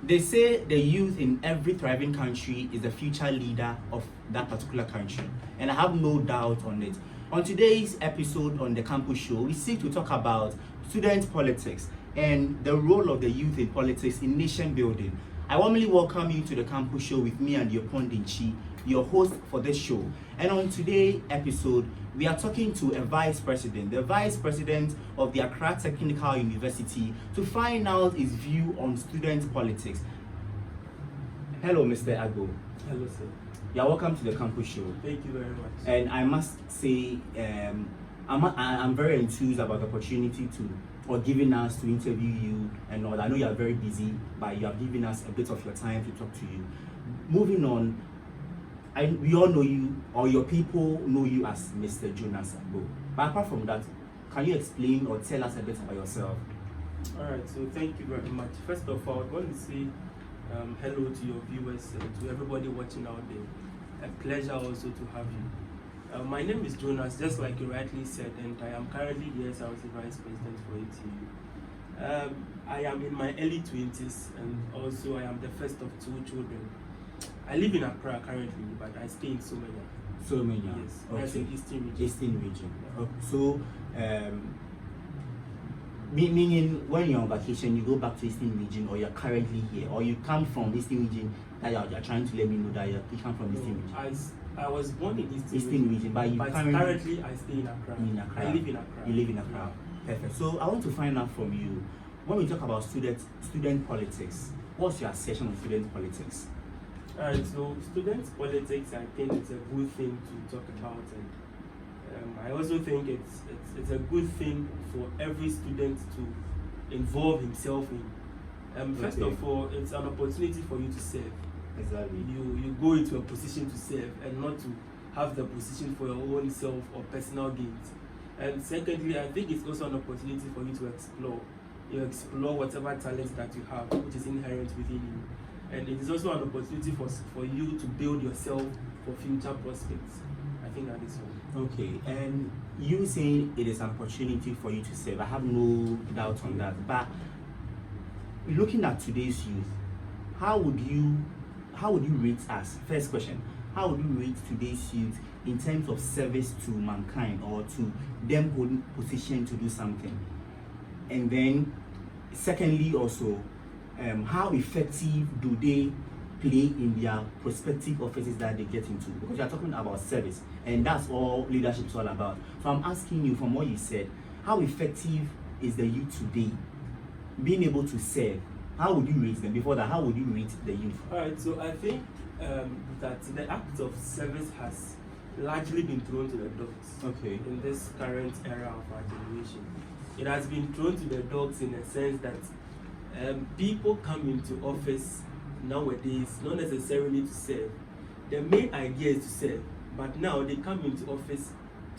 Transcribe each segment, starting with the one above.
They say the youth in every thriving country is the future leader of that particular country, and I have no doubt on it. On today's episode on the Campus Show, we seek to talk about student politics and the role of the youth in politics in nation building. I warmly welcome you to the Campus Show with me and your Pondinchi, your host for this show. And on today's episode, we are talking to a vice president, the vice president of the Accra Technical University, to find out his view on student politics. Hello, Mr. Agbo. Hello, sir. You are welcome to the Campus Show. Thank you very much. And I must say, I'm very enthused about the opportunity or giving us to interview you and all. I know you are very busy, but you have given us a bit of your time to talk to you. Moving on, we all know you, or your people know you as Mr. Jonas Agbo. But apart from that, can you explain or tell us a bit about yourself? All right, so thank you very much. First of all, I want to say hello to your viewers and to everybody watching out there. A pleasure also to have you. My name is Jonas, just like you rightly said, and I am currently the SRC Vice President for ATU. I am in my early 20s, and also I am the first of two children. I live in Accra currently, but I stay in Somenya. Somenya? Yes, okay. That's in Eastern region. Eastern region. Yeah. Okay. So, meaning when you're on vacation, you go back to Eastern region, or you're currently here, or you come from Eastern region, that you're trying to let me know that you come from Eastern region. I was born in Eastern region, but currently I stay in Accra. In Accra. I live in Accra. You live in Accra. Perfect. So I want to find out from you, when we talk about student politics, what's your assessment of student politics? Alright, so student politics, I think it's a good thing to talk about, and I also think it's a good thing for every student to involve himself in. First of all, it's an opportunity for you to serve. Exactly. You go into a position to serve and not to have the position for your own self or personal gains. And secondly, I think it's also an opportunity for you to explore. You explore whatever talents that you have, which is inherent within you. And it is also an opportunity for you to build yourself for future prospects. I think that is all. Okay, and you saying it is an opportunity for you to serve, I have no doubt on that. But looking at today's youth, how would you rate us? First question, how would you rate today's youth in terms of service to mankind or to them holding position to do something? And then secondly also, how effective do they play in their prospective offices that they get into? Because you are talking about service, and that's all leadership is all about. So I'm asking you, from what you said, how effective is the youth today being able to serve? How would you rate them? Before that, how would you rate the youth? Alright, so I think that the act of service has largely been thrown to the dogs. Okay. In this current era of our generation, it has been thrown to the dogs in a sense that people come into office nowadays not necessarily to serve. The main idea is to serve, but now they come into office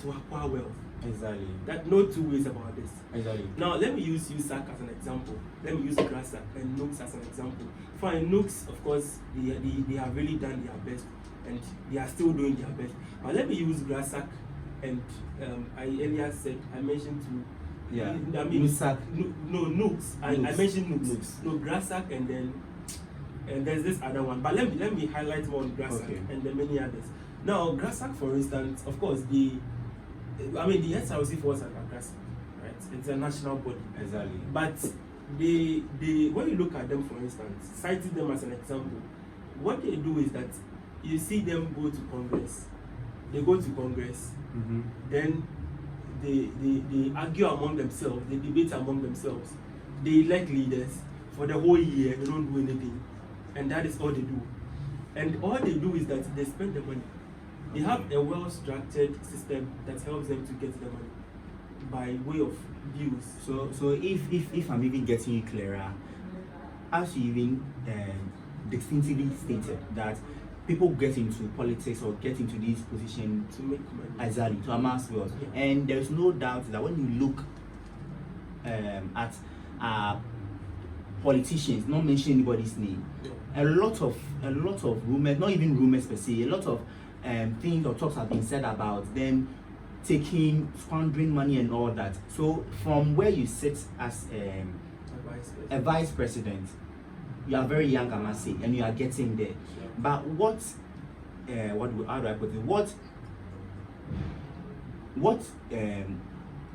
to acquire wealth. Exactly. That no two ways about this. Exactly. Now let me use USAC as an example. Let me use GRASAC and NUCS as an example. For NUCS, of course, they have really done their best, and they are still doing their best. But let me use GRASAC, and I earlier said I mentioned to. Yeah. I mean, USAC. No, NUCS. I mentioned NUCS. No, GRASAC, and there's this other one. But let me highlight more on GRASAC, okay, and the many others. Now, GRASAC, for instance, of course, the SRC falls under GRASAC, right? It's a national body. Exactly. But when you look at them, for instance, citing them as an example, what they do is that you see them go to Congress. They go to Congress, then they argue among themselves, they debate among themselves, they elect leaders for the whole year, they don't do anything, and that is all they do. And all they do is that they spend the money. They have a well-structured system that helps them to get the money by way of bills. So if I'm even getting you clearer, as you even distinctly stated that people get into politics or get into this position to make money, exactly, to amass wealth. Yeah. And there's no doubt that when you look at politicians, not mentioning anybody's name, yeah, a lot of rumors, not even rumors per se, a lot of things or talks have been said about them squandering money and all that. So from where you sit as a vice president, you are very young, I must say, and you are getting there. Sure. But how do I put it?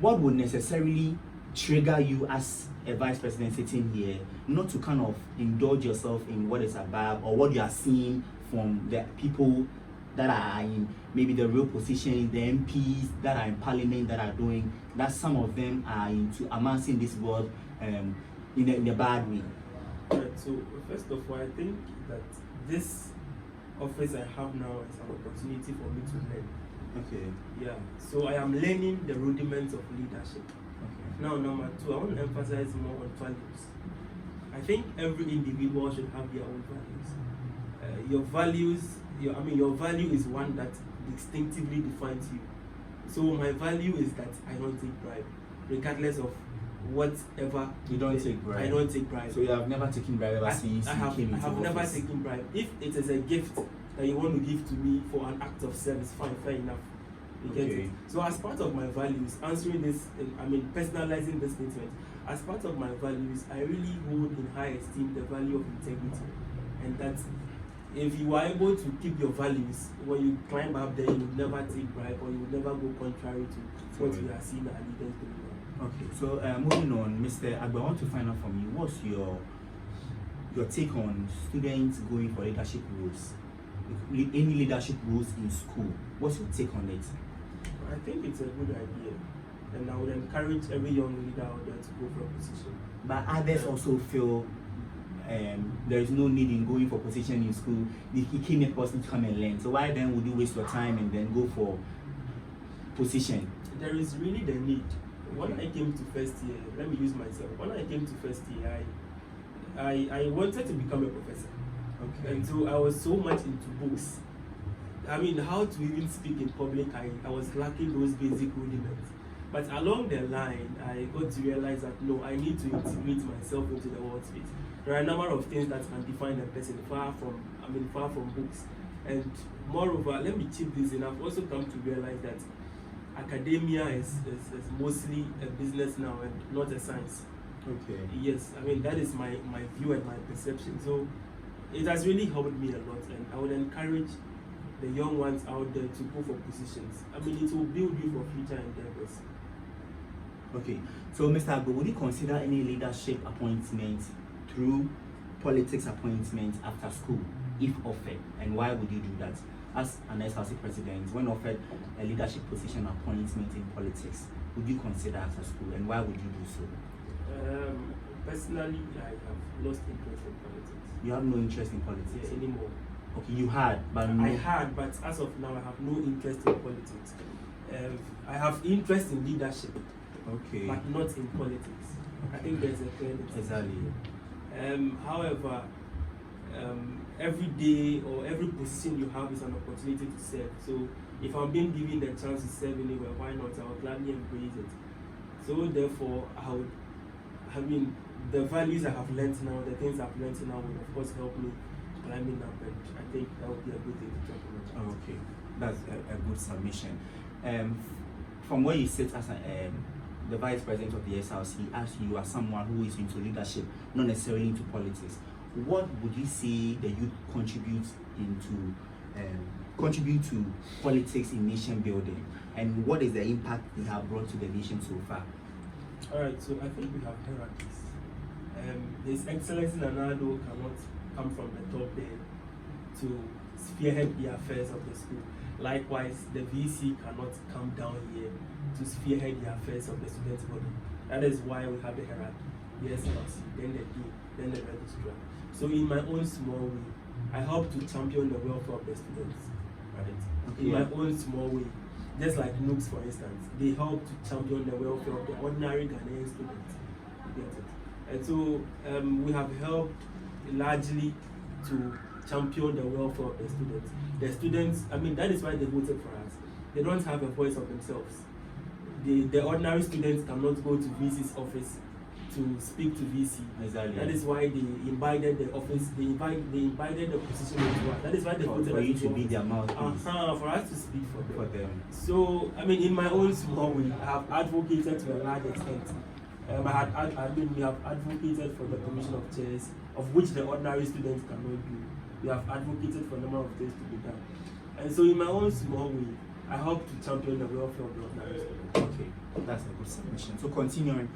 What would necessarily trigger you as a vice president sitting here not to kind of indulge yourself in what is above or what you are seeing from the people that are in maybe the real positions, the MPs that are in parliament that are doing that? Some of them are into amassing this world in a bad way. Right, so first of all, I think that this office I have now is an opportunity for me to learn. Okay. Yeah, so I am learning the rudiments of leadership. Okay. Now, number two, I want to emphasize more on values. I think every individual should have their own values. Your value is one that distinctively defines you. So my value is that I don't take bribe, regardless of whatever. You don't take bribe. I don't take bribe. So you have never taken bribe ever since you came into I have never office? taken bribe. If it is a gift that you want to give to me for an act of service, fine, fair enough. You get Okay. it? So as part of my values, answering this, personalizing this statement, as part of my values, I really hold in high esteem the value of integrity. And that if you are able to keep your values, when you climb up there, you will never take bribe or you will never go contrary to what we are seeing our leaders doing now. Okay, so moving on, Mr. Agba, I want to find out from you, what's your take on students going for leadership roles? Any leadership roles in school? What's your take on it? I think it's a good idea, and I would encourage every young leader out there to go for a position. But others also feel there is no need in going for position in school. He came a person to come and learn. So why then would you waste your time and then go for position? There is really the need. When I came to first year, let me use myself. When I came to first year, I wanted to become a professor. Okay. And so I was so much into books. How to even speak in public, I was lacking those basic rudiments. But along the line, I got to realize that no, I need to integrate myself into the world space. There are a number of things that can define a person far from books. And moreover, let me chip this in, I've also come to realize that academia is mostly a business now and not a science. Okay. Yes, that is my view and my perception. So it has really helped me a lot, and I would encourage the young ones out there to go for positions. It will build you for future endeavors. Okay, so Mr. Agbo, would you consider any leadership appointment through politics appointment after school, if offered, and why would you do that? As an SRC president, when offered a leadership position appointment in politics, would you consider after school, and why would you do so? Personally, I have lost interest in politics. You have no interest in politics anymore. Okay, you had, but no. I had, but as of now, I have no interest in politics. I have interest in leadership, okay, but not in politics. I think there's a clear difference. Exactly. However, every day or every position you have is an opportunity to serve. So if I'm being given the chance to serve anywhere, why not? I will gladly embrace it. So therefore, the values I have learned now, the things I've learned now will of course help me climbing up, and I think that would be a good thing to talk about. Okay, that's a good submission. From where you sit as the vice president of the SRC, as you are someone who is into leadership, not necessarily into politics, what would you say the youth contribute to politics in nation building, and what is the impact they have brought to the nation so far? All right, so I think we have hierarchies. His Excellency Nanado cannot come from the top there to spearhead the affairs of the school. Likewise, the VC cannot come down here to spearhead the affairs of the student body. That is why we have the hierarchy. The SLC, then the dean, then the registrar. So in my own small way, I help to champion the welfare of the students. Right? In my own small way. Just like Nooks, for instance, they help to champion the welfare of the ordinary Ghanaian students. You get it? And so we have helped largely to champion the welfare of the students. The students, that is why they voted for us. They don't have a voice of themselves. The ordinary students cannot go to VC's office to speak to VC. Exactly. That is why they invited the office, they invited the position into us. That is why they voted for you to be their mouthpiece. For us to speak for them. So, in my own small way, I have advocated to a large extent. We have advocated for the commission of chairs. of which the ordinary students cannot do. We have advocated for a number of things to be done. And so in my own small way, I hope to champion the welfare of the ordinary students. Okay, that's a good submission. So continuing,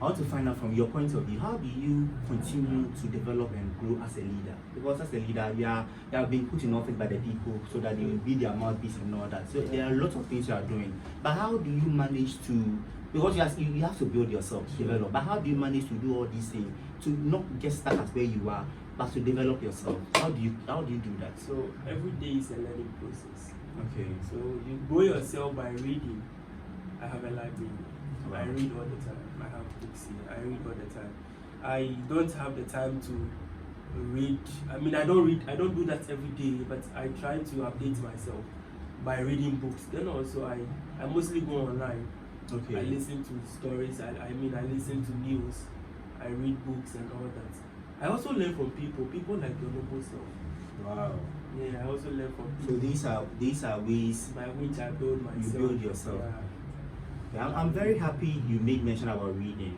I want to find out from your point of view, how do you continue to develop and grow as a leader? Because as a leader, you have been put in office by the people so that they will be their mouthpiece and all that. So there are lots of things you are doing. But how do you manage to, because you have to build yourself, develop, but how do you manage to do all these things to not get stuck at where you are, but to develop yourself? How do you do that? So every day is a learning process. Okay. So you grow yourself by reading. I have a library. Wow. I read all the time. I have books here. I read all the time. I don't have the time to read. I mean, I don't do that every day, but I try to update myself by reading books. Then also I mostly go online. Okay. I listen to stories. I listen to news. I read books and all that. I also learn from people like your noble self. Wow. Yeah, I also learn from So people. these are ways By which I build myself. you build yourself. Yeah. Yeah, I'm very happy you made mention about reading.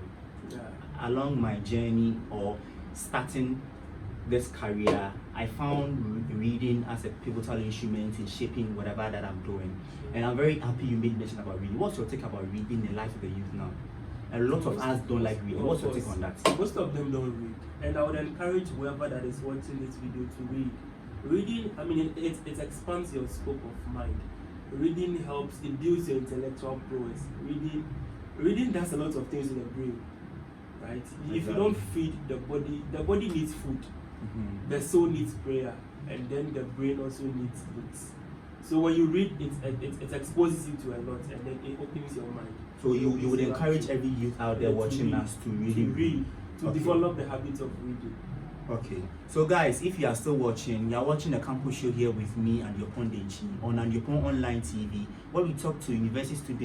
Yeah. Along my journey or starting this career, I found reading as a pivotal instrument in shaping whatever that I'm doing. And I'm very happy you made mention about reading. What's your take about reading in the life of the youth now? A lot of us don't like reading. What's your take on that? Most of them don't read. And I would encourage whoever that is watching this video to read. Reading, I mean, it expands your scope of mind. Reading helps, it builds your intellectual prowess. Reading does a lot of things in the brain, right? Exactly. If you don't feed the body needs food. Mm-hmm. The soul needs prayer, and then the brain also needs books. So when you read, it exposes you to a lot, and then it opens your mind. So you would encourage every youth out there watching us to really read. To develop the habit of reading. Okay, so guys, if you are still watching, you are watching the campus show here with me and Yopon Deji on Yopon Online TV, where we talk to university students